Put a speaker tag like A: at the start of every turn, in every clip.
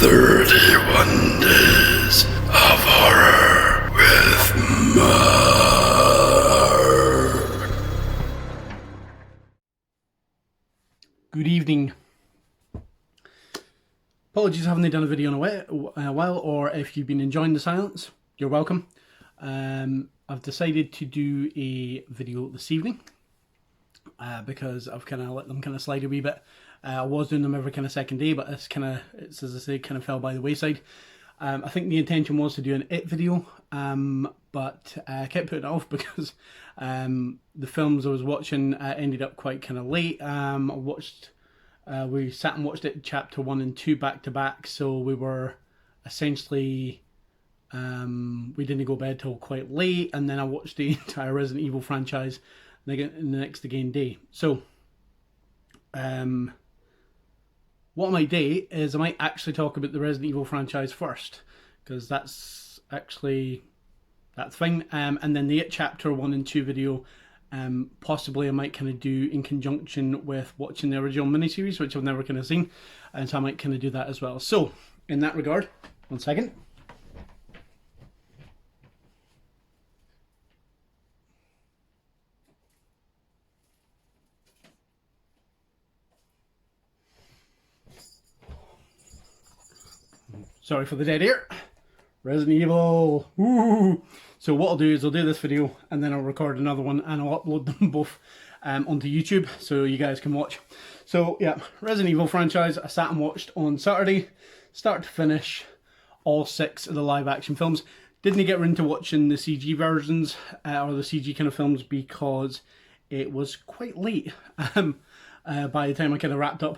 A: 31 Days of Horror with Mark.
B: Good evening. Apologies I haven't done a video in a while, or if you've been enjoying the silence, you're welcome. I've decided to do a video this evening because I've kind of let them kind of slide a wee bit. I was doing them every kind of second day, but it's as I say, kind of fell by the wayside. I think the intention was to do an It video, but I kept putting it off because the films I was watching ended up quite kind of late. We sat and watched it chapter 1 and 2 back to back, so we were essentially we didn't go to bed till quite late, and then I watched the entire Resident Evil franchise in the next again day. So what I might do is I might actually talk about the Resident Evil franchise first, because that's actually that thing, and then the It chapter 1 and 2 video possibly I might kind of do in conjunction with watching the original miniseries, which I've never kind of seen, and so I might kind of do that as well. So in that regard, one second. Sorry for the dead air. Resident Evil. Woo! So what I'll do is I'll do this video and then I'll record another one and I'll upload them both onto YouTube so you guys can watch. So yeah, Resident Evil franchise I sat and watched on Saturday, start to finish, all 6 of the live action films. Didn't get into watching the CG versions or the CG kind of films because it was quite late by the time I kind of wrapped up.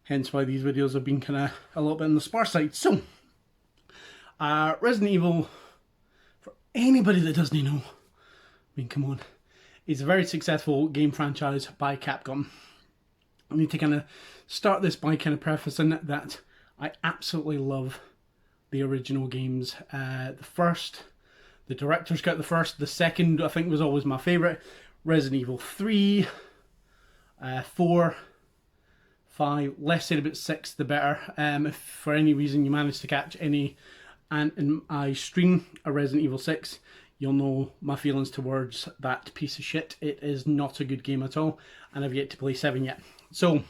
B: Hence why these videos have been kind of a little bit on the sparse side. So Resident Evil, for anybody that doesn't know, I mean, come on, it's a very successful game franchise by Capcom. I need to kind of start this by kind of prefacing that I absolutely love the original games. The first, the director's cut the first, the second I think was always my favourite. Resident Evil 3, 4, 5, less said about 6 the better. If for any reason you manage to catch any and I stream a Resident Evil 6, you'll know my feelings towards that piece of shit. It is not a good game at all, and I've yet to play 7 yet. So,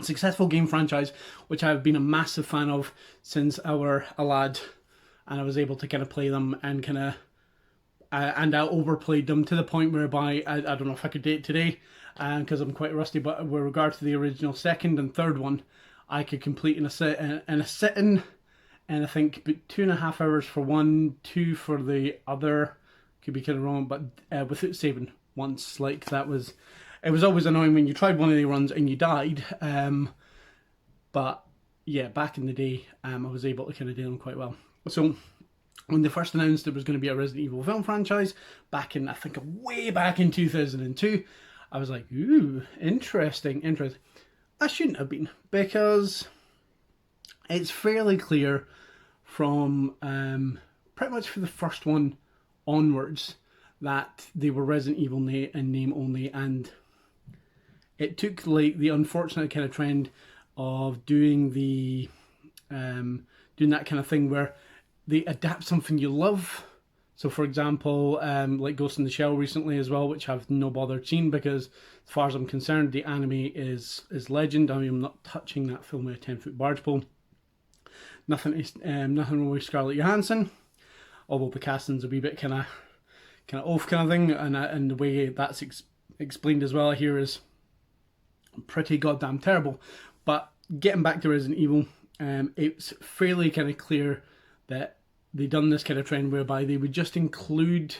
B: successful game franchise, which I've been a massive fan of since I were a lad, and I was able to kind of play them and kind of and I overplayed them to the point whereby I don't know if I could do it today because I'm quite rusty, but with regard to the original second and third one, I could complete in a sitting, and I think 2.5 hours for one, 2 for the other. Could be kind of wrong, but without saving once. Like it was always annoying when you tried one of the runs and you died. But yeah, back in the day, I was able to kind of do them quite well. So when they first announced there was going to be a Resident Evil film franchise back in, I think way back in 2002, I was like, ooh, interesting. I shouldn't have been, because it's fairly clear from pretty much for the first one onwards that they were Resident Evil in name only, and it took like the unfortunate kind of trend of doing that kind of thing where they adapt something you love. So for example, like Ghost in the Shell recently as well, which I've no bothered seen because as far as I'm concerned, the anime is legend. I mean, I'm not touching that film with a 10-foot barge pole. Nothing wrong with Scarlett Johansson, although the casting's a wee bit kind of off kind of thing, and the way that's explained as well here is pretty goddamn terrible. But getting back to Resident Evil, it's fairly kind of clear that they done this kind of trend whereby they would just include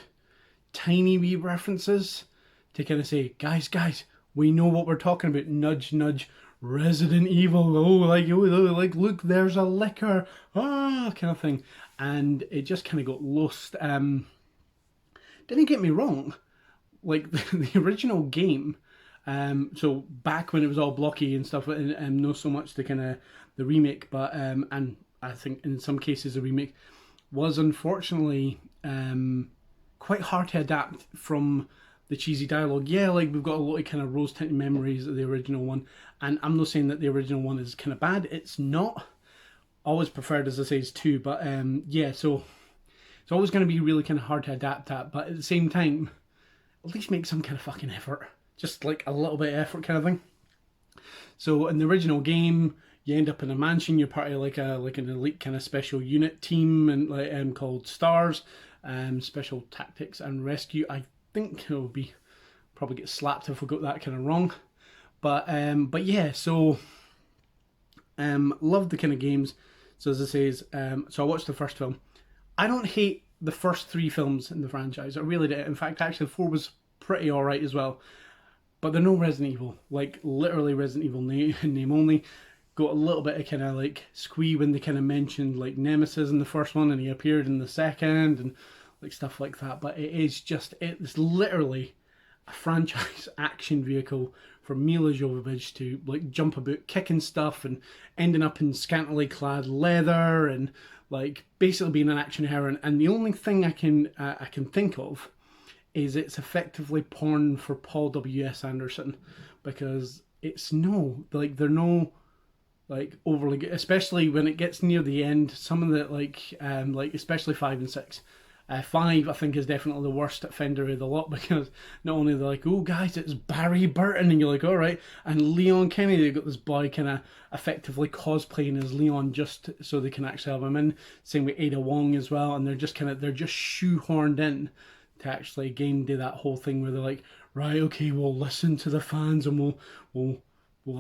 B: tiny wee references to kind of say, guys, we know what we're talking about. Nudge, nudge. Resident Evil. Like look, there's a liquor. Kind of thing, and it just kind of got lost. Didn't get me wrong. Like the original game. So back when it was all blocky and stuff, and not so much the kind of the remake, but and I think in some cases the remake was unfortunately quite hard to adapt from the cheesy dialogue. Yeah, like we've got a lot of kind of rose-tinted memories of the original one, and I'm not saying that the original one is kind of bad. It's not. always preferred, as I say, is 2. But yeah, so it's always going to be really kind of hard to adapt at. But at the same time, at least make some kind of fucking effort. Just like a little bit of effort kind of thing. So in the original game, you end up in a mansion. You're part of like an elite kind of special unit team and like called STARS, Special Tactics and Rescue. I think it would be probably get slapped if we got that kind of wrong. But yeah, so loved the kind of games. So as I say, so I watched the first film. I don't hate the first 3 films in the franchise. I really did. In fact, actually 4 was pretty alright as well. But they're no Resident Evil. Like, literally Resident Evil name only. Got a little bit of kind of like squee when they kind of mentioned like Nemesis in the first one and he appeared in the second and like stuff like that. But it's literally a franchise action vehicle for Milla Jovovich to like jump about, kicking stuff and ending up in scantily clad leather and like basically being an action heroine. And the only thing I can think of is it's effectively porn for Paul W.S. Anderson, because it's they're no like overly good, especially when it gets near the end. Some of the like especially 5 and 6. 5 I think is definitely the worst offender of the lot, because not only they're like, oh guys, it's Barry Burton, and you're like, all right, and Leon Kennedy, they've got this boy kind of effectively cosplaying as Leon just so they can actually have him in. Same with Ada Wong as well, and they're just shoehorned in to actually again do that whole thing where they're like, right, okay, we'll listen to the fans and we'll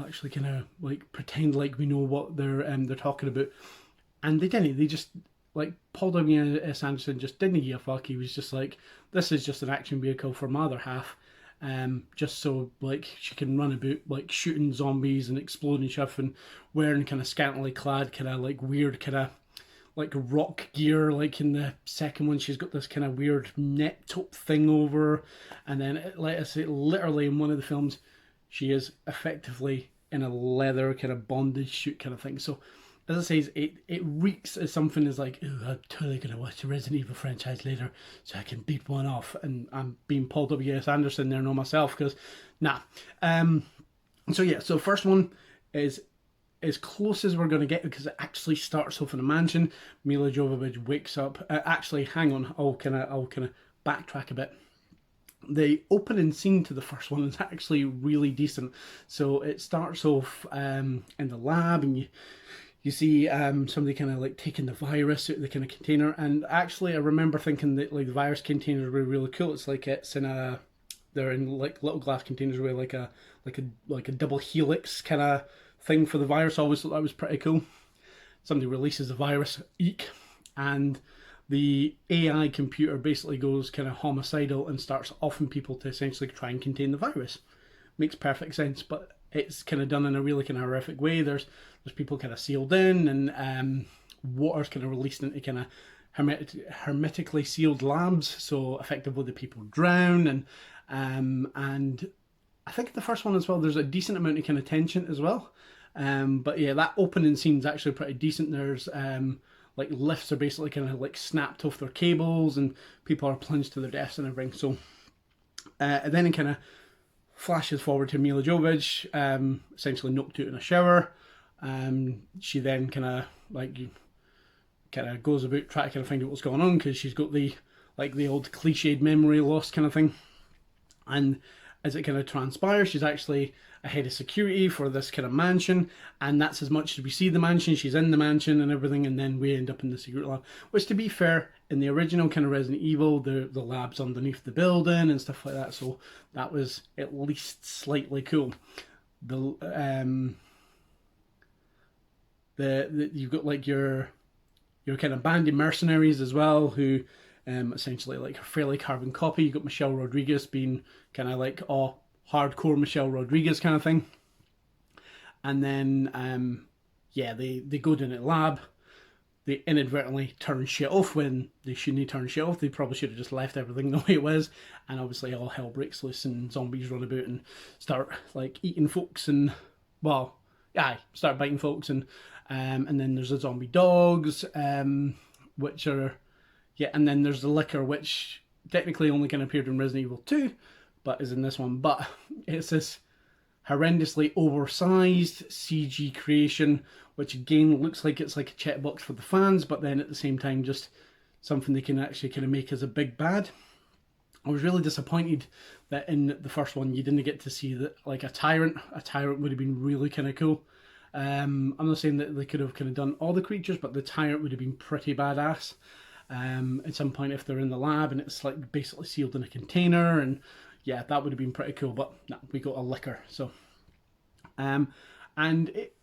B: actually kind of like pretend like we know what they're talking about. And they didn't. They just, like, Paul W.S. Anderson just didn't give a fuck. He was just like, this is just an action vehicle for my other half, just so like she can run about like shooting zombies and exploding stuff and wearing kind of scantily clad kind of like weird kind of like rock gear. Like in the second one, she's got this kind of weird net top thing over, and then like I say, literally in one of the films, she is effectively in a leather kind of bondage suit kind of thing. So as I say, it reeks as something is like, ooh, I'm totally gonna watch the Resident Evil franchise later so I can beat one off. And I'm being Paul W.S. Anderson there, not myself, because nah. So yeah, so first one is as close as we're going to get, because it actually starts off in a mansion. Milla Jovovich wakes up. Actually, hang on, I'll kind of backtrack a bit. The opening scene to the first one is actually really decent. So it starts off in the lab, and you see somebody kind of like taking the virus out of the kind of container. And actually, I remember thinking that like the virus containers were really cool. It's like they're in like little glass containers with like a double helix kind of thing for the virus. I always thought that was pretty cool. Somebody releases the virus, eek, and the AI computer basically goes kind of homicidal and starts offing people to essentially try and contain the virus. Makes perfect sense, but it's kind of done in a really kind of horrific way. There's people kind of sealed in, and water's kind of released into kind of hermetically sealed labs, so effectively the people drown, and I think the first one as well, there's a decent amount of kind of tension as well. But yeah, that opening scene's actually pretty decent. There's like lifts are basically kind of like snapped off their cables and people are plunged to their deaths and everything. So and then it kind of flashes forward to Milla Jovovich, essentially knocked out in a shower. She then kind of goes about trying to kind of find out what's going on, because she's got the old cliched memory loss kind of thing. And as it kind of transpires, she's actually a head of security for this kind of mansion, and that's as much as we see the mansion. She's in the mansion and everything, and then we end up in the secret lab, which, to be fair, in the original kind of Resident Evil, the lab's underneath the building and stuff like that, so that was at least slightly cool. You've got like your kind of band of mercenaries as well, who essentially like a fairly carbon copy. You got Michelle Rodriguez being kind of like hardcore Michelle Rodriguez kind of thing, and then they go down to the lab. They inadvertently turn shit off when they shouldn't turn shit off. They probably should have just left everything the way it was, and obviously all hell breaks loose and zombies run about and start like eating folks and start biting folks, and then there's the zombie dogs, which are. Yeah, and then there's the liquor, which technically only kind of appeared in Resident Evil 2, but is in this one. But it's this horrendously oversized CG creation, which again looks like it's like a checkbox for the fans, but then at the same time just something they can actually kind of make as a big bad. I was really disappointed that in the first one you didn't get to see that, like, a tyrant. A tyrant would have been really kind of cool. I'm not saying that they could have kind of done all the creatures, but the tyrant would have been pretty badass. At some point, if they're in the lab and it's like basically sealed in a container, and yeah, that would have been pretty cool. But no, we got a liquor. So, and it,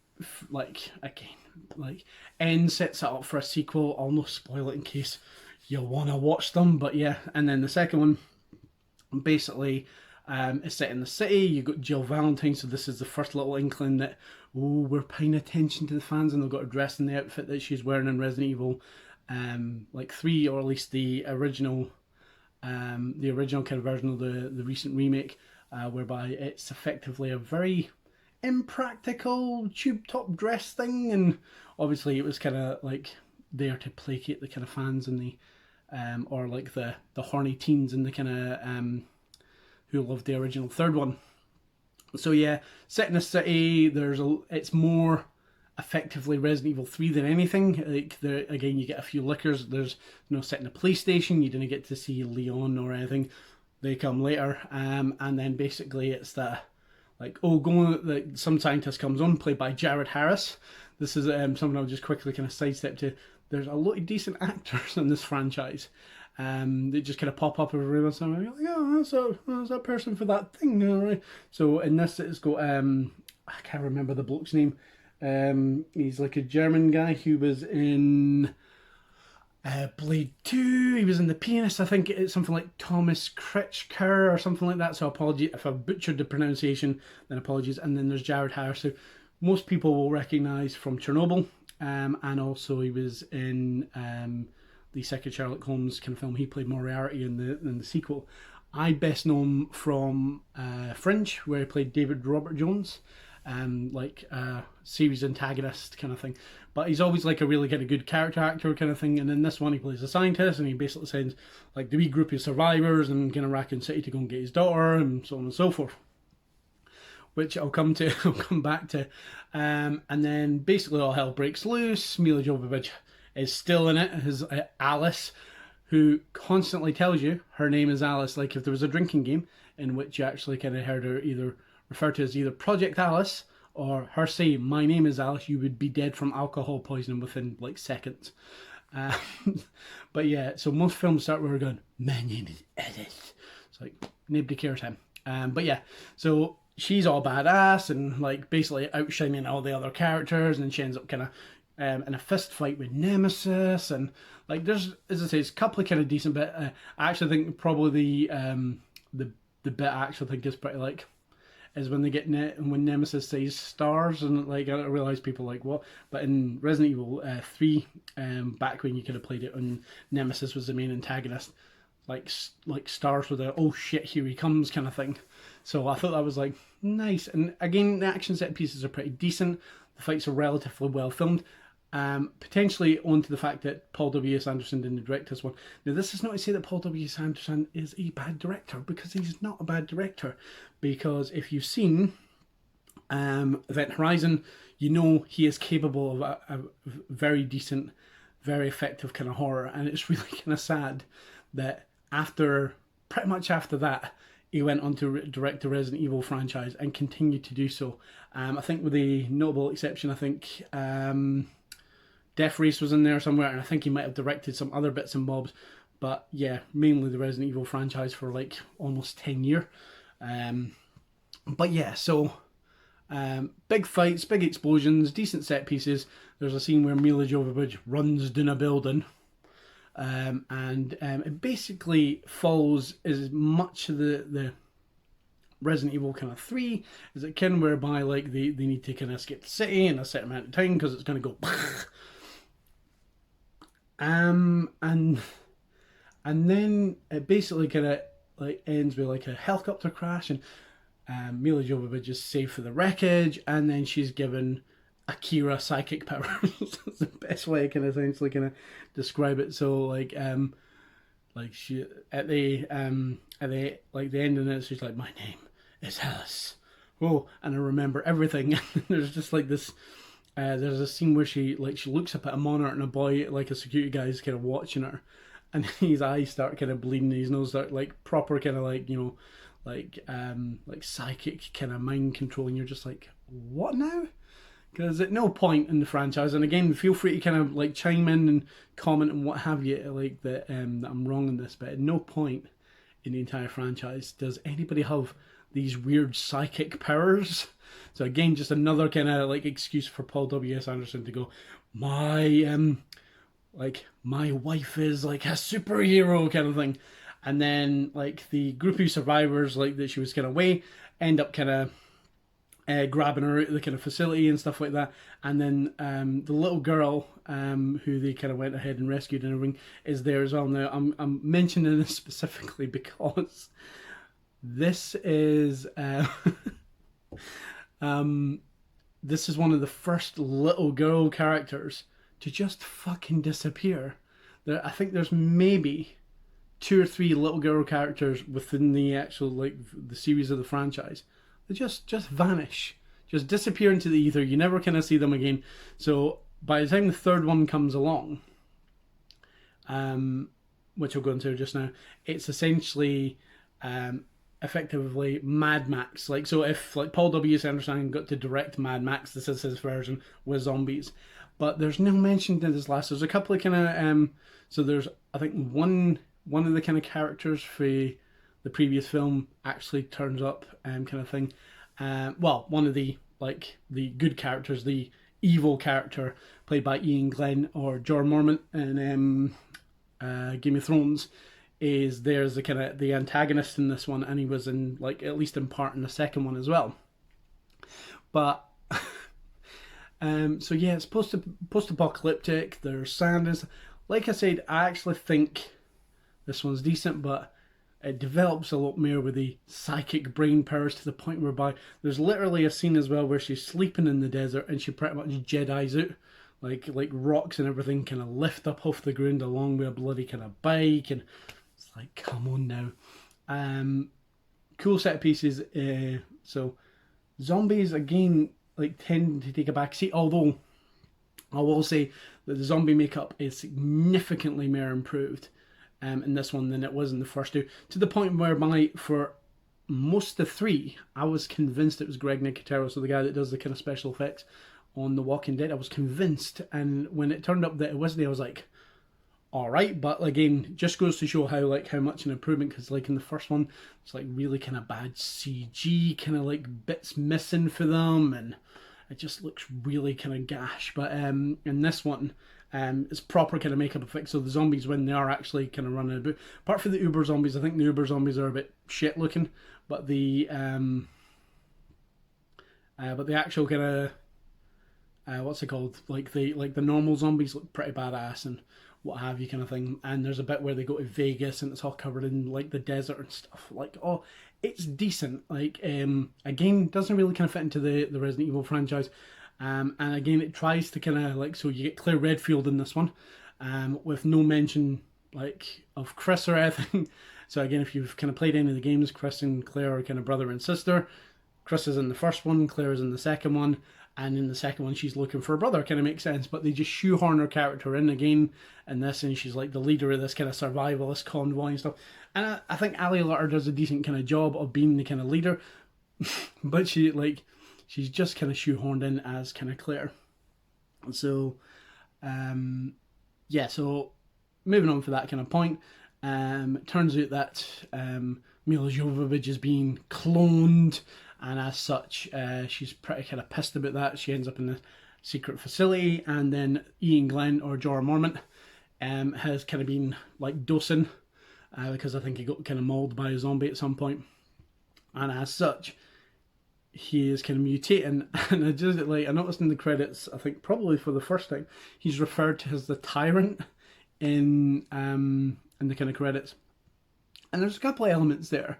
B: like, again, like, N sets it up for a sequel. I'll not spoil it in case you want to watch them, but yeah. And then the second one, basically, is set in the city. You got Jill Valentine, so this is the first little inkling that, oh, we're paying attention to the fans, and they've got her dressed in the outfit that she's wearing in Resident Evil, like 3, or at least the original kind of version of the recent remake, whereby it's effectively a very impractical tube top dress thing, and obviously it was kind of like there to placate the kind of fans and the or like the horny teens and the kind of who loved the original third one. So yeah, set in a city. It's more effectively Resident Evil 3 than anything. Like, there again, you get a few lickers. There's no set in a police station. You didn't get to see Leon or anything. They come later, and then basically it's that, like, like, some scientist comes on, played by Jared Harris. This is something I'll just quickly kind of sidestep to. There's a lot of decent actors in this franchise. They just kind of pop up every once in a while. You're like, oh, that's that person for that thing, all right. So in this, it's got I can't remember the bloke's name. He's like a German guy who was in Blade 2. He was in The Pianist. I think it's something like Thomas Kretschker or something like that. So apologies if I butchered the pronunciation, then apologies. And then there's Jared Harris, who most people will recognise from Chernobyl. And also he was in the second Sherlock Holmes kind of film. He played Moriarty in the sequel. I best know him from Fringe, where he played David Robert Jones, like a series antagonist kind of thing. But he's always like a really kind of good character actor kind of thing. And in this one, he plays a scientist, and he basically sends like the wee group of survivors and kind of Raccoon City to go and get his daughter, and so on and so forth. Which I'll come back to. And then basically all hell breaks loose. Mila Jovovich is still in it as Alice, who constantly tells you her name is Alice. Like, if there was a drinking game in which you actually kind of heard her either referred to as either Project Alice or her say, my name is Alice, you would be dead from alcohol poisoning within like seconds. But yeah, so most films start with her going, my name is Alice. It's like, nobody cares him. But yeah, so she's all badass and like basically outshining all the other characters, and then she ends up kind of in a fist fight with Nemesis, and like there's, as I say, it's a couple of kind of decent bit. I actually think probably the bit I actually think is pretty like is when they get when Nemesis says stars, and like I realise people like what, but in Resident Evil 3, back when you could have played it and Nemesis was the main antagonist, like stars with a oh shit here he comes kind of thing. So I thought that was like nice, and again the action set pieces are pretty decent. The fights are relatively well filmed. Potentially onto the fact that Paul W.S. Anderson didn't direct this one. Now, this is not to say that Paul W.S. Anderson is a bad director, because he's not a bad director. Because if you've seen Event Horizon, you know he is capable of a very decent, very effective kind of horror. And it's really kind of sad that pretty much after that, he went on to direct the Resident Evil franchise and continued to do so. I think with the notable exception, I think Death Race was in there somewhere, and I think he might have directed some other bits and bobs. But yeah, mainly the Resident Evil franchise for like almost 10 years. But yeah, so big fights, big explosions, decent set pieces. There's a scene where Mila Jovovich runs down a building. And it basically follows as much of the Resident Evil kind of 3 as it can, whereby like they need to kind of escape the city in a certain amount of time because it's going to go and then it basically kind of like ends with like a helicopter crash, and Mila Jovovich is saved for the wreckage, and then she's given Akira psychic powers. That's the best way I can essentially kind of describe it. So like she at the like the end of it, she's like, my name is Alice. oh, and I remember everything. There's just like this. There's a scene where she looks up at a monitor and a boy, like a security guy, is kind of watching her, and his eyes start kind of bleeding, his nose start like proper kind of like, you know, like psychic kind of mind control, and you're just like, what now? Because at no point in the franchise, and again, feel free to kind of like chime in and comment and what have you, like that I'm wrong in this, but at no point in the entire franchise does anybody have these weird psychic powers. So again, just another kind of like excuse for Paul W.S. Anderson to go, my wife is like a superhero kind of thing. And then like the group of survivors like that she was kind of away end up kind of grabbing her out of the kind of facility and stuff like that. And then the little girl who they kind of went ahead and rescued and everything is there as well. Now I'm mentioning this specifically because this is this is one of the first little girl characters to just fucking disappear. I think there's maybe 2 or 3 little girl characters within the actual like the series of the franchise. They just vanish, just disappear into the ether. You never kind of see them again. So by the time the third one comes along, which I'll go into just now, it's essentially effectively Mad Max. Like, so if like Paul W.S. Anderson got to direct Mad Max, this is his version with zombies. But there's no mention to this last. There's a couple of kind of so there's, I think, one of the kind of characters for the previous film actually turns up, kind of thing. Well, one of the like the good characters, the evil character played by Ian Glenn or Jorah Mormont in Game of Thrones, is there's the kind of the antagonist in this one, and he was in like at least in part in the second one as well. But so yeah, it's post-apocalyptic. There's sand and stuff. Like I said, I actually think this one's decent, but it develops a lot more with the psychic brain powers to the point whereby there's literally a scene as well where she's sleeping in the desert and she pretty much Jedis out. Like rocks and everything kind of lift up off the ground along with a bloody kind of bike, and it's like, come on now. Cool set of pieces. So zombies again like tend to take a back seat, although I will say that the zombie makeup is significantly more improved in this one than it was in the first two, to the point whereby for most of the 3 I was convinced it was Greg Nicotero, so the guy that does the kind of special effects on The Walking Dead. I was convinced, and when it turned up that it wasn't, I was like, alright. But again, just goes to show how much an improvement, because like in the first one it's like really kind of bad CG, kind of like bits missing for them, and it just looks really kind of gash. But in this one, it's proper kind of makeup effects. So the zombies, when they are actually kind of running about, apart from the Uber zombies, I think the Uber zombies are a bit shit looking, but the actual kind of what's it called? Like the normal zombies look pretty badass and what have you kind of thing. And there's a bit where they go to Vegas and it's all covered in like the desert and stuff. Like, oh, it's decent. Like, again, doesn't really kind of fit into the Resident Evil franchise. And again, it tries to kind of like, so you get Claire Redfield in this one, with no mention like of Chris or anything. So again, if you've kind of played any of the games, Chris and Claire are kind of brother and sister. Chris is in the first one, Claire is in the second one, and in the second one she's looking for a brother. Kind of makes sense, but they just shoehorn her character in again in this, and she's like the leader of this kind of survivalist convoy and stuff. And I think Ali Larter does a decent kind of job of being the kind of leader, but she's just kind of shoehorned in as kind of Claire. So yeah, so moving on for that kind of point, it turns out that Milla Jovovich is being cloned, and as such, she's pretty kind of pissed about that. She ends up in the secret facility, and then Ian Glenn, or Jorah Mormont, has kind of been like dosing, because I think he got kind of mauled by a zombie at some point, and as such, he is kind of mutating. And I noticed in the credits, I think probably for the first time, he's referred to as the Tyrant in the kind of credits, and there's a couple of elements there.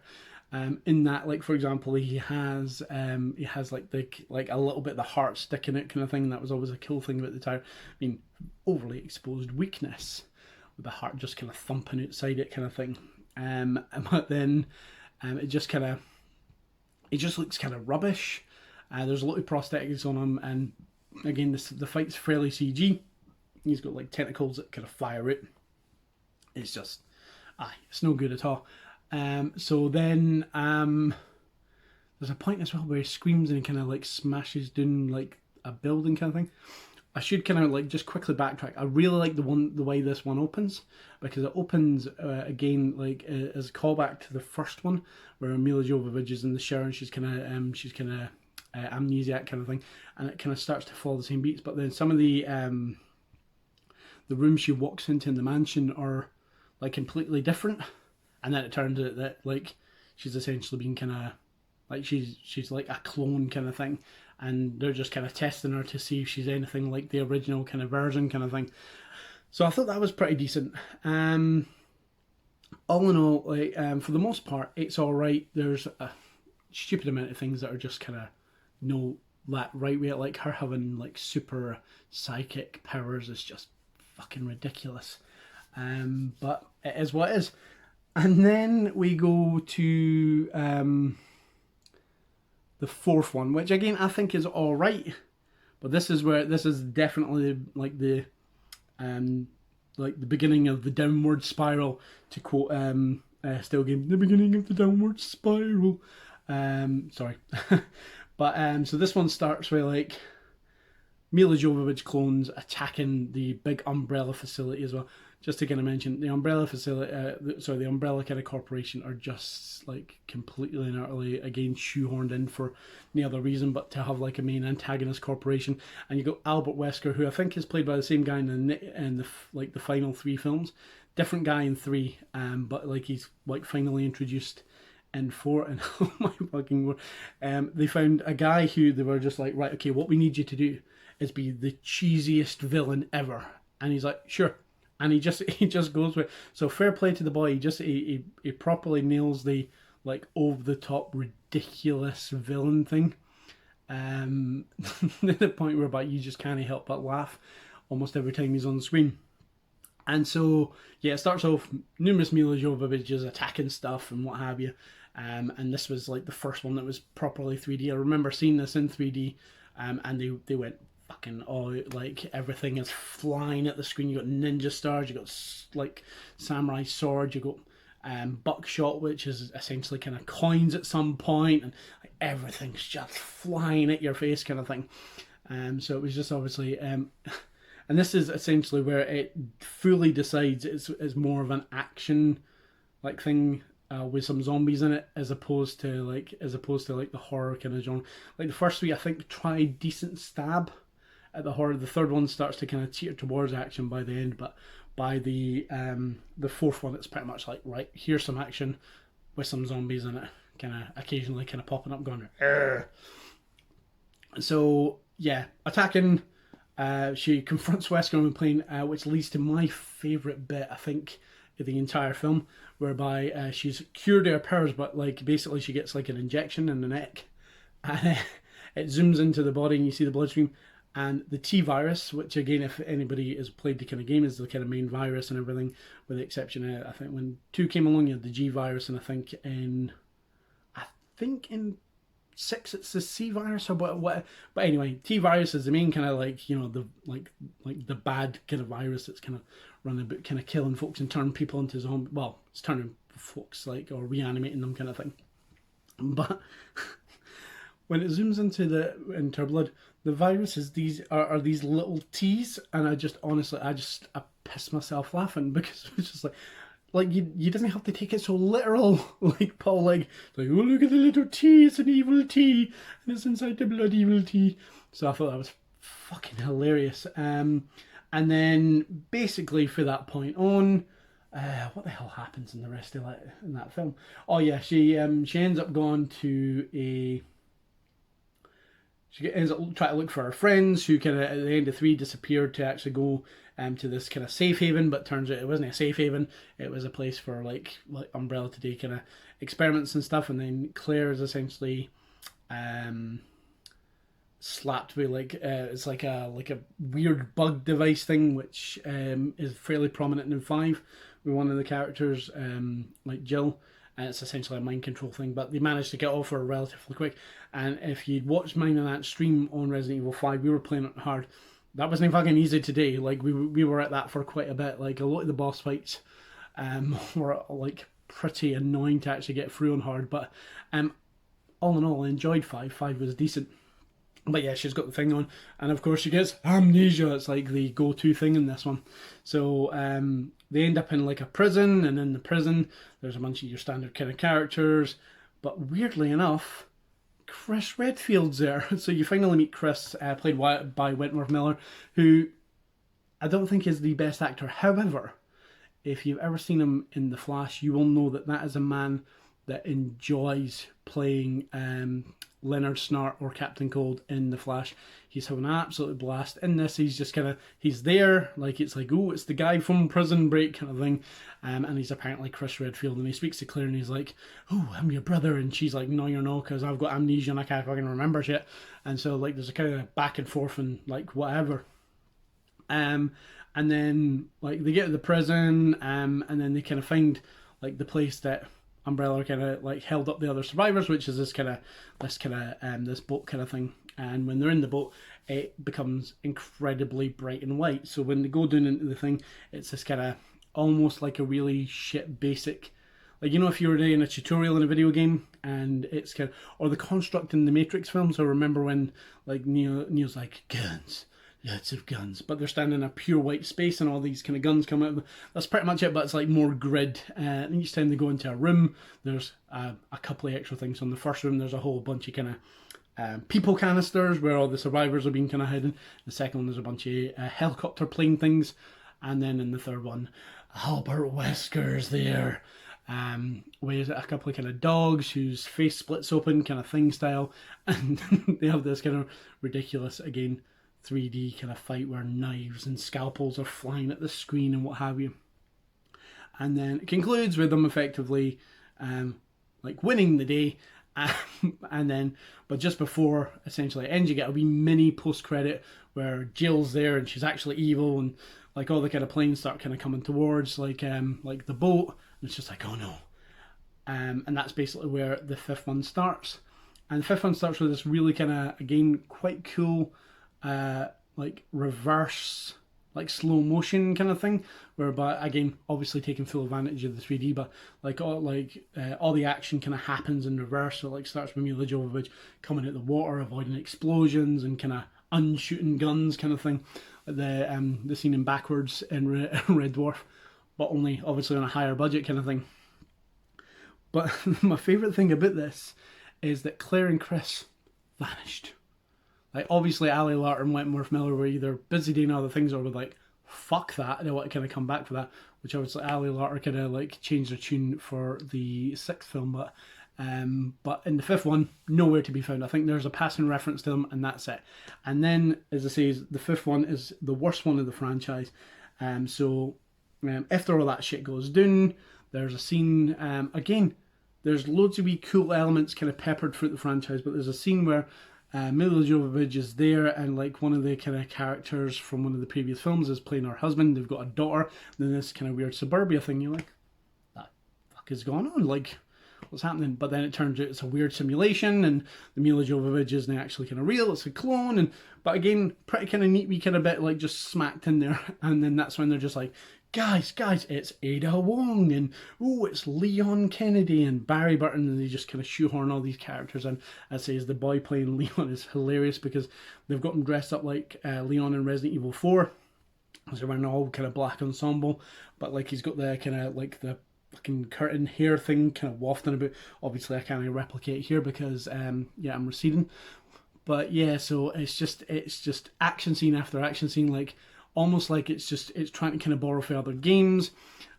B: In that, like for example, he has like a little bit of the heart sticking out kind of thing. That was always a cool thing about the Tyrant. I mean, overly exposed weakness with the heart just kind of thumping outside it kind of thing. But then it just kind of he just looks kind of rubbish. There's a lot of prosthetics on him, and again, the fight's fairly CG. He's got like tentacles that kind of fire out. It's just, it's no good at all. So then there's a point as well where he screams and he kind of like smashes down like a building kind of thing. I should kind of like just quickly backtrack. I really like the way this one opens, because it opens again like as a callback to the first one where Milla Jovovich is in the shower and she's kind of amnesiac kind of thing, and it kind of starts to follow the same beats. But then some of the rooms she walks into in the mansion are like completely different, and then it turns out that like she's essentially being kind of like she's like a clone kind of thing, and they're just kind of testing her to see if she's anything like the original kind of version kind of thing. So I thought that was pretty decent. All in all, like for the most part, it's all right. There's a stupid amount of things that are just kind of no that right way. Like her having like super psychic powers is just fucking ridiculous. But it is what it is. And then we go to the fourth one, which again I think is all right. But this is definitely like the beginning of the downward spiral, to quote Still Game, the beginning of the downward spiral. Sorry. But so this one starts with like Milla Jovovich clones attacking the big Umbrella facility as well. Just to kind of mention, the Umbrella facility, the Umbrella kind of corporation are just like completely and utterly again shoehorned in for no other reason but to have like a main antagonist corporation. And you got Albert Wesker, who I think is played by the same guy in the final 3 films. Different guy in 3, but like he's like finally introduced in 4. And oh my fucking word, they found a guy who they were just like, right, okay, what we need you to do is be the cheesiest villain ever. And he's like, sure. And he just goes with, so fair play to the boy. He properly nails the like over the top ridiculous villain thing. To the point whereby you just can't help but laugh almost every time he's on the screen. And so yeah, it starts off numerous Milla Jovoviches attacking stuff and what have you. And this was like the first one that was properly 3D. I remember seeing this in 3D, and they went fucking like everything is flying at the screen. You got ninja stars, you got like samurai swords, you got buckshot, which is essentially kind of coins at some point, and like, everything's just flying at your face kind of thing. So it was just obviously and this is essentially where it fully decides it's more of an action like thing with some zombies in it, as opposed to like the horror kind of genre. Like the first 3 I think try decent stab at the horror. The third one starts to kind of teeter towards action by the end, but by the fourth one it's pretty much like, right, here's some action with some zombies in it, kind of occasionally kind of popping up going Arr. So yeah, attacking, she confronts Wesker on the plane, which leads to my favourite bit I think of the entire film, whereby she's cured her powers, but like basically she gets like an injection in the neck, and it zooms into the body and you see the bloodstream. And the T virus, which again, if anybody has played the kind of game, is the kind of main virus and everything, with the exception of, I think when 2 came along, you had the G virus, and I think in 6 it's the C virus or what. But anyway, T virus is the main kind of like, you know, the like the bad kind of virus that's kind of running about, kind of killing folks and turning people into zombies. Well, it's turning folks like, or reanimating them kind of thing. But when it zooms into her blood, the viruses are these little T's, and I piss myself laughing, because it's just like you doesn't have to take it so literal, like Paul, like oh, look at the little T, it's an evil T, and it's inside the blood evil T. So I thought that was fucking hilarious. And then basically for that point on, what the hell happens in the rest of in that film? Oh yeah, she ends up going to a. She ends up trying to look for her friends, who kind of at the end of 3 disappeared, to actually go to this kind of safe haven. But turns out it wasn't a safe haven; it was a place for like Umbrella to do kind of experiments and stuff. And then Claire is essentially slapped with like it's like a weird bug device thing, which is fairly prominent in 5 with one of the characters, like Jill. and it's essentially a mind control thing. But they managed to get off her relatively quick. And if you'd watched mine and that stream on Resident Evil 5, we were playing it hard. That wasn't fucking easy today. Like we were at that for quite a bit. Like a lot of the boss fights were like pretty annoying to actually get through on hard. But all in all, I enjoyed 5. 5 was decent. But yeah, she's got the thing on, and of course she gets amnesia. It's like the go-to thing in this one. So they end up in like a prison, and in the prison there's a bunch of your standard kind of characters. But weirdly enough, Chris Redfield's there. So you finally meet Chris, played by Wentworth Miller, who I don't think is the best actor. However, if you've ever seen him in The Flash, you will know that that is a man that enjoys playing Leonard Snart or Captain Cold in The Flash. He's having an absolute blast in this. He's just kind of, he's there, like it's like, oh, it's the guy from Prison Break kind of thing. And he's apparently Chris Redfield, and he speaks to Claire and he's like, oh, I'm your brother. And she's like, no, you're not, because I've got amnesia and I can't fucking remember shit. And so like there's a kind of back and forth and like whatever. And then like they get to the prison, and then they kind of find like the place that Umbrella kind of like held up the other survivors, which is this boat kind of thing. And when they're in the boat, it becomes incredibly bright and white. So when they go down into the thing, it's this kind of almost like a really shit basic, like, you know, if you were doing a tutorial in a video game, and it's kind of, or the construct in the Matrix films. I remember when like Neo's like, guns, lots of guns, but they're standing in a pure white space and all these kind of guns come out. That's pretty much it, but it's like more grid. And each time they go into a room, there's a couple of extra things. On the first room, there's a whole bunch of kind of people canisters where all the survivors are being kind of hidden. The second one, there's a bunch of helicopter plane things. And then in the third one, Albert Wesker's there. With a couple of kind of dogs whose face splits open kind of thing style. And they have this kind of ridiculous, again, 3D kind of fight where knives and scalpels are flying at the screen and what have you. And then it concludes with them effectively like winning the day. And then, but just before essentially it ends, you get a wee mini post-credit where Jill's there and she's actually evil, and like all the kind of planes start kind of coming towards like the boat, and it's just like, oh no. And that's basically where the fifth one starts. And the fifth one starts with this really kind of, again, quite cool like reverse, like slow motion kind of thing, whereby again obviously taking full advantage of the 3D, but like all the action kind of happens in reverse. So it like starts with Milla Jovovich coming out the water, avoiding explosions and kind of unshooting guns kind of thing. The scene in Backwards in Red Dwarf, but only obviously on a higher budget kind of thing. But my favourite thing about this is that Claire and Chris vanished. Like, obviously, Ali Larter and Wentworth Miller were either busy doing other things or were like, fuck that, they want to kind of come back for that. Which obviously Ali Larter kind of like changed their tune for the sixth film, but in the fifth one, nowhere to be found. I think there's a passing reference to them, and that's it. And then, as I say, the fifth one is the worst one of the franchise. So after all that shit goes down, there's a scene, again, there's loads of wee cool elements kind of peppered through the franchise, but there's a scene where Milla Jovovich is there, and like one of the kind of characters from one of the previous films is playing her husband. They've got a daughter, and then this kind of weird suburbia thing. You're like, what the fuck is going on? Like, what's happening? But then it turns out it's a weird simulation, and the Milla Jovovich isn't actually kind of real. It's a clone, but again, pretty kind of neat wee kind of bit like just smacked in there. And then that's when they're just like, guys, it's Ada Wong, and it's Leon Kennedy and Barry Burton, and they just kind of shoehorn all these characters in. I'd say the boy playing Leon is hilarious because they've got him dressed up like Leon in Resident Evil 4. So they're wearing all kind of black ensemble, but like he's got the kind of like the fucking curtain hair thing kind of wafting about. Obviously I can't replicate here because I'm receding. But yeah, so it's just action scene after action scene, like almost like it's trying to kind of borrow from other games.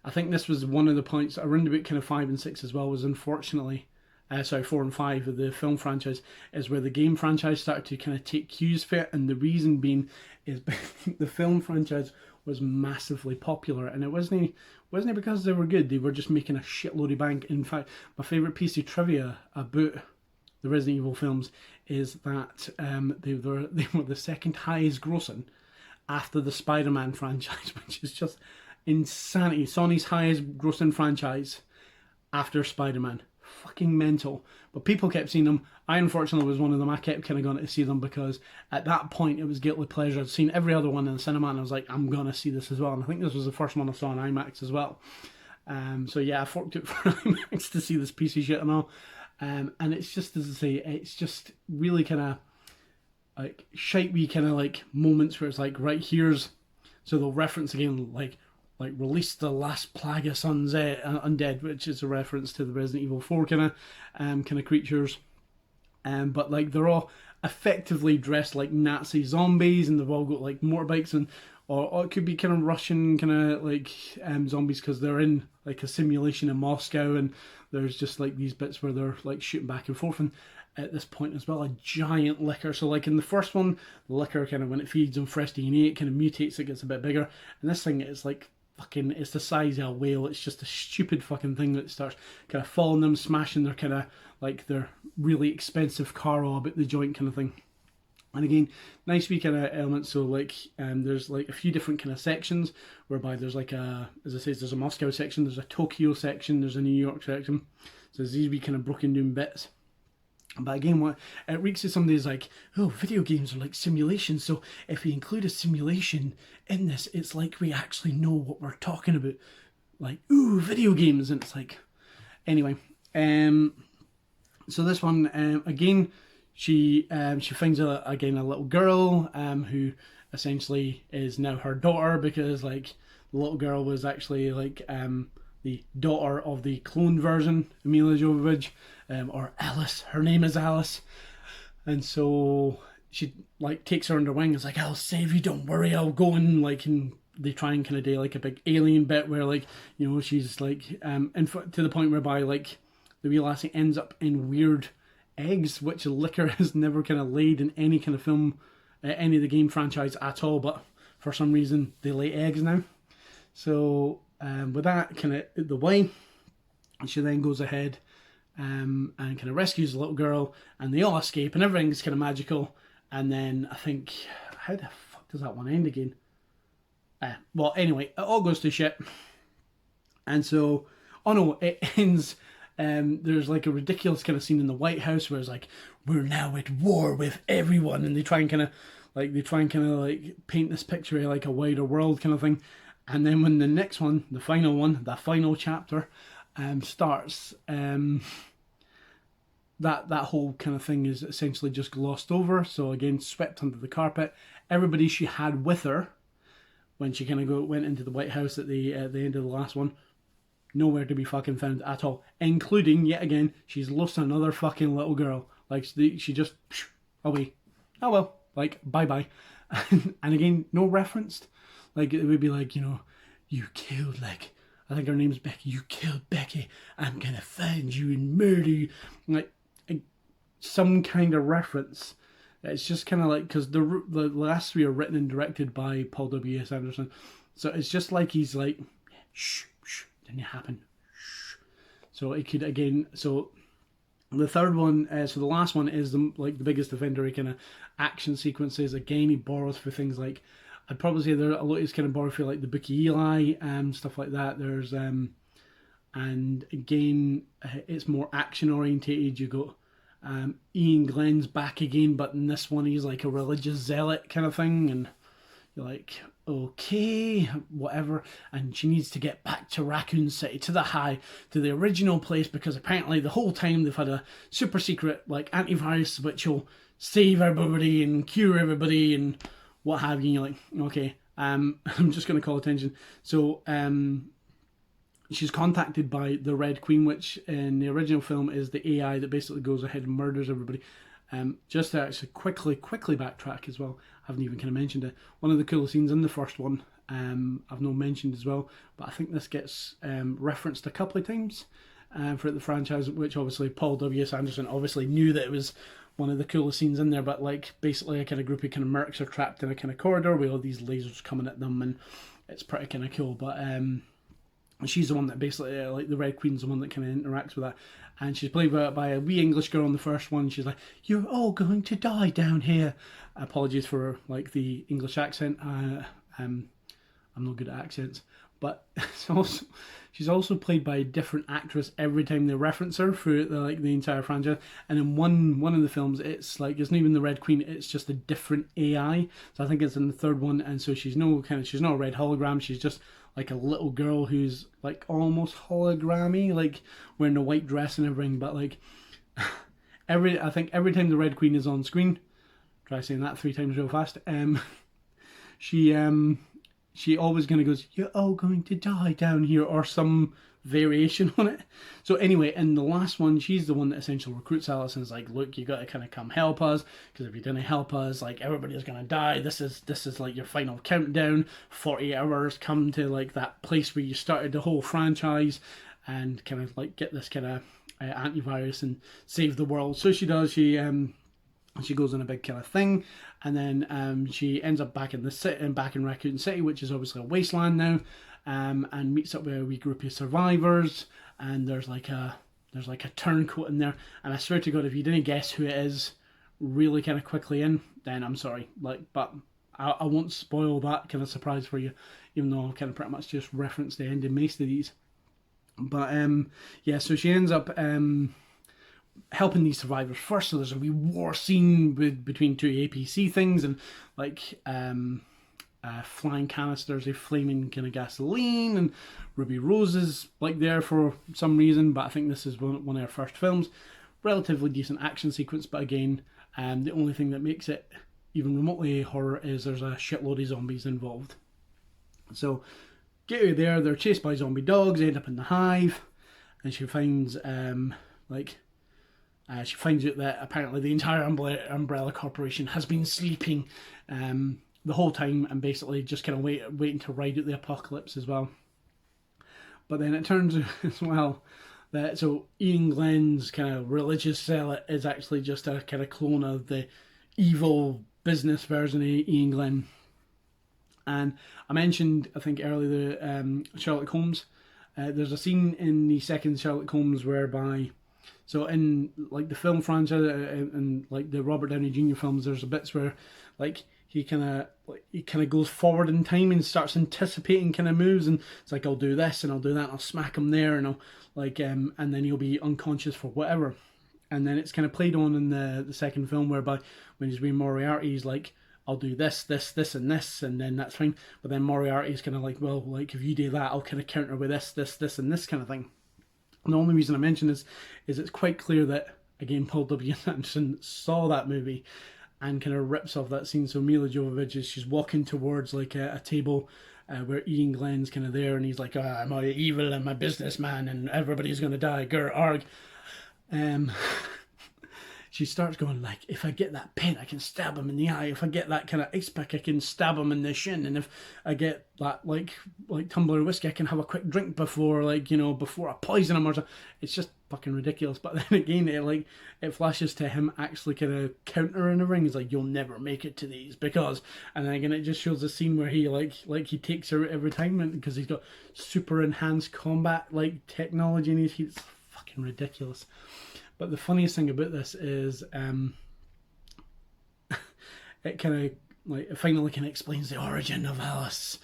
B: I think this was one of the points around about kind of 5 and 6 as well, was unfortunately 4 and 5 of the film franchise is where the game franchise started to kind of take cues for it. And the reason being is the film franchise was massively popular, and it wasn't because they were good. They were just making a shitload of bank. In fact, my favourite piece of trivia about the Resident Evil films is that they were the second highest grossing after the Spider-Man franchise, which is just insanity. Sony's highest grossing franchise after Spider-Man. Fucking mental. But people kept seeing them. I unfortunately was one of them. I kept kind of going to see them because at that point it was guilty pleasure. I'd seen every other one in the cinema and I was like, I'm going to see this as well. And I think this was the first one I saw in IMAX as well. So yeah, I forked it for IMAX to see this piece of shit and all. And it's just, as I say, it's just really kind of like shite wee kind of like moments where it's like, right, here's, so they'll reference again like release the last Plagueis undead, which is a reference to the Resident Evil 4 kind of creatures. But like they're all effectively dressed like Nazi zombies, and they've all got like motorbikes, and or it could be kind of Russian kind of like zombies because they're in like a simulation in Moscow, and there's just like these bits where they're like shooting back and forth. And at this point as well, a giant licker. So like in the first one, the licker kind of when it feeds on fresh DNA, it kind of mutates, it gets a bit bigger. And this thing is like fucking, it's the size of a whale. It's just a stupid fucking thing that starts kind of following them, smashing their kind of like their really expensive car all about the joint kind of thing. And again, nice wee kind of elements. So like there's like a few different kind of sections whereby there's like a, as I say, there's a Moscow section, there's a Tokyo section, there's a New York section. So there's these wee kind of broken down bits. But again, what it reeks of somebody's like, oh, video games are like simulations, so if we include a simulation in this, it's like we actually know what we're talking about. Like, ooh, video games. And it's like, anyway. So this one, again, she finds a little girl who essentially is now her daughter, because like the little girl was actually like the daughter of the cloned version, Milla Jovovich, or Alice. Her name is Alice, and so she like takes her under wing. It's like, I'll save you, don't worry, I'll go. And like, and they try and kind of do like a big alien bit where like, you know, she's like to the point whereby like the wee lassie ends up in weird eggs, which Licker has never kind of laid in any kind of film, any of the game franchise at all. But for some reason they lay eggs now. So with that kind of the way, she then goes ahead and kind of rescues the little girl, and they all escape, and everything's kind of magical. And then I think, how the fuck does that one end again? Well, anyway, it all goes to shit. And so, oh no, it ends. There's like a ridiculous kind of scene in the White House where it's like, we're now at war with everyone, and they try and kind of like paint this picture of like a wider world kind of thing. And then when the next one, the final chapter starts, that whole kind of thing is essentially just glossed over. So again, swept under the carpet. Everybody she had with her when she kind of went into the White House at the end of the last one, nowhere to be fucking found at all. Including, yet again, she's lost another fucking little girl. Like she just away. Oh well, like bye bye. And again, no referenced. Like it would be like, you know, you killed, like, I think her name's Becky. You killed Becky. I'm gonna find you and murder you. Like some kind of reference. It's just kind of like, because the last three are written and directed by Paul W.S. Anderson, so it's just like he's like, shh, didn't happen. Shh. So it could again. So the third one, so the last one is the biggest offender kind of action sequences. Again, he borrows for things like, I'd probably say there a lot is kind of borrowed for like the Book of Eli, stuff like that. There's and again, it's more action orientated. You got Ian Glenn's back again, but in this one he's like a religious zealot kind of thing, and you're like, okay, whatever. And she needs to get back to Raccoon City, to the original place, because apparently the whole time they've had a super secret like antivirus which will save everybody and cure everybody and what have you. And you're like, okay, I'm just going to call attention. So she's contacted by the Red Queen, which in the original film is the AI that basically goes ahead and murders everybody. Just to actually quickly backtrack as well, I haven't even kind of mentioned it. One of the coolest scenes in the first one, I've not mentioned as well, but I think this gets referenced a couple of times for the franchise, which obviously Paul W.S. Anderson obviously knew that it was one of the coolest scenes in there. But like basically a kind of group of kind of mercs are trapped in a kind of corridor with all these lasers coming at them, and it's pretty kind of cool. But she's the one that basically, like the Red Queen's the one that kind of interacts with that. And she's played by a wee English girl in the first one. She's like, you're all going to die down here. Apologies for like the English accent. I'm I'm not good at accents, but she's also played by a different actress every time they reference her through the entire franchise. And in one of the films, it's like it's not even the Red Queen; it's just a different AI. So I think it's in the third one, and so she's not a red hologram. She's just like a little girl who's like almost hologrammy, like wearing a white dress and everything. But like I think every time the Red Queen is on screen, try saying that 3 times real fast. She always kind of goes, "You're all going to die down here," or some variation on it. So anyway, in the last one, she's the one that essentially recruits Alice and is like, "Look, you got to kind of come help us, because if you didn't help us, like everybody's gonna die. This is like your final countdown. 40 hours. Come to like that place where you started the whole franchise, and kind of like get this kind of antivirus and save the world." So she does. She goes on a big kind of thing, and then she ends up back in the city, back in Raccoon City, which is obviously a wasteland now, and meets up with a wee group of survivors. And there's like a turncoat in there, and I swear to God, if you didn't guess who it is really kind of quickly in, then I'm sorry. But I won't spoil that kind of surprise for you, even though I've kind of pretty much just referenced the end in most of these. But yeah, so she ends up helping these survivors first. So there's a wee war scene between 2 APC things, and like flying canisters of flaming kind of gasoline, and Ruby Rose is like there for some reason. But I think this is one of her first films. Relatively decent action sequence, but again, the only thing that makes it even remotely horror is there's a shitload of zombies involved. So get out of there, they're chased by zombie dogs, end up in the hive, and she finds she finds out that apparently the entire Umbrella Corporation has been sleeping the whole time, and basically just kind of waiting to ride out the apocalypse as well. But then it turns out as well that Ian Glenn's kind of religious zealot is actually just a kind of clone of the evil business version of Ian Glenn. And I mentioned, I think earlier, the Sherlock Holmes. There's a scene in the second Sherlock Holmes whereby, so in like the film franchise and like the Robert Downey Jr. films, there's bits where like he kind of goes forward in time and starts anticipating kind of moves, and it's like, I'll do this and I'll do that and I'll smack him there, and I'll like and then he'll be unconscious for whatever. And then it's kind of played on in the second film whereby when he's with Moriarty, he's like, I'll do this, and this, and then that's fine. But then Moriarty's kind of like, well, like if you do that, I'll kind of counter with this, and this kind of thing. And the only reason I mention this is it's quite clear that, again, Paul W. Anderson saw that movie and kind of rips off that scene. So Mila Jovovich she's walking towards like a table where Ian Glenn's kind of there, and he's like, I'm evil, I'm a businessman, and everybody's going to die, grr, arg. She starts going like, if I get that pen, I can stab him in the eye. If I get that kind of ice pick, I can stab him in the shin. And if I get that like tumbler of whiskey, I can have a quick drink before I poison him or something. It's just fucking ridiculous. But then again, it flashes to him actually kind of countering the ring. He's like, you'll never make it to these because, and then again, it just shows a scene where he he takes her every time because he's got super enhanced combat like technology and he's fucking ridiculous. But the funniest thing about this is it kind of it finally kind of explains the origin of Alice,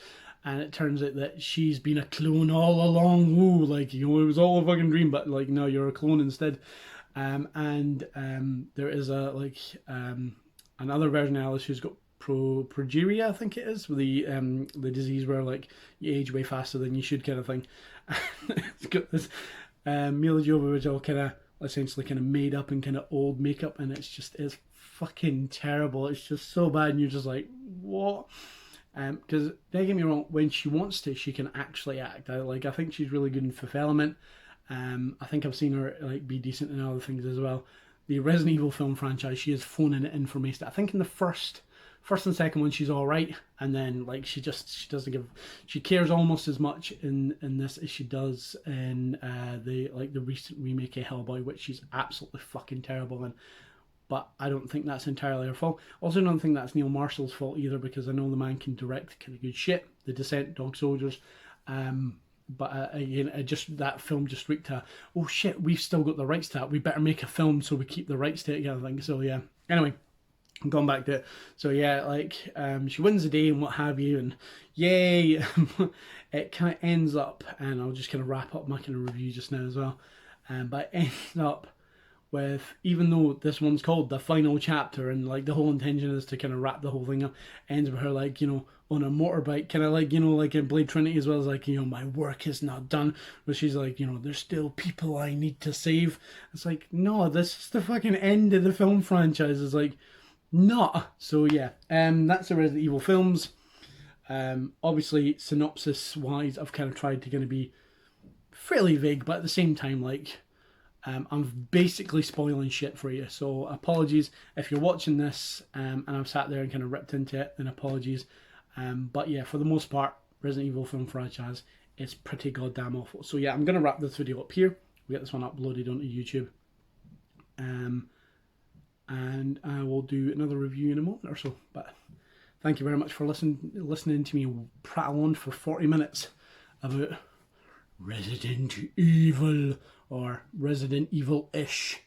B: and it turns out that she's been a clone all along. Ooh, it was all a fucking dream, but no, you're a clone instead. There is another version of Alice who's got progeria, I think it is, with the disease where you age way faster than you should, kind of thing. It's got this Mila Jovovich all kind of essentially kind of made up and kind of old makeup, and it's fucking terrible. It's just so bad, and you're just like, what? Because don't get me wrong, when she wants to, she can actually act. I think she's really good in Fifth Element. I think I've seen her be decent in other things as well. The Resident Evil film franchise, she is phoning it in for me. I think in the first and second one she's all right, and then she doesn't give. She cares almost as much in this as she does in the recent remake of Hellboy, which she's absolutely fucking terrible in. But I don't think that's entirely her fault. Also, I don't think that's Neil Marshall's fault either, because I know the man can direct kind of good shit. The Descent, Dog Soldiers. But again, that film just reeked to, oh shit, we've still got the rights to that. We better make a film so we keep the rights to it, kind of thing. So yeah. Anyway. Gone back to it. So yeah, like she wins the day and what have you, and yay. It kind of ends up, and I'll just kind of wrap up my kind of review just now as well. But it ends up with, even though this one's called the final chapter, and like the whole intention is to kind of wrap the whole thing up, ends with her like, you know, on a motorbike, kind of like, you know, like in Blade Trinity as well, as like, you know, my work is not done, but she's like, you know, there's still people I need to save. It's like, no, this is the fucking end of the film franchise. It's like, not. So yeah, that's the Resident Evil films. Obviously, synopsis wise, I've kind of tried to kind of be fairly vague, but at the same time, like, I'm basically spoiling shit for you. So apologies if you're watching this and I've sat there and kind of ripped into it, then apologies. But yeah, for the most part, Resident Evil film franchise is pretty goddamn awful. So yeah, I'm going to wrap this video up here. We'll get this one uploaded onto YouTube. And I will do another review in a moment or so. But thank you very much for listening to me prattle on for 40 minutes about Resident Evil, or Resident Evil-ish.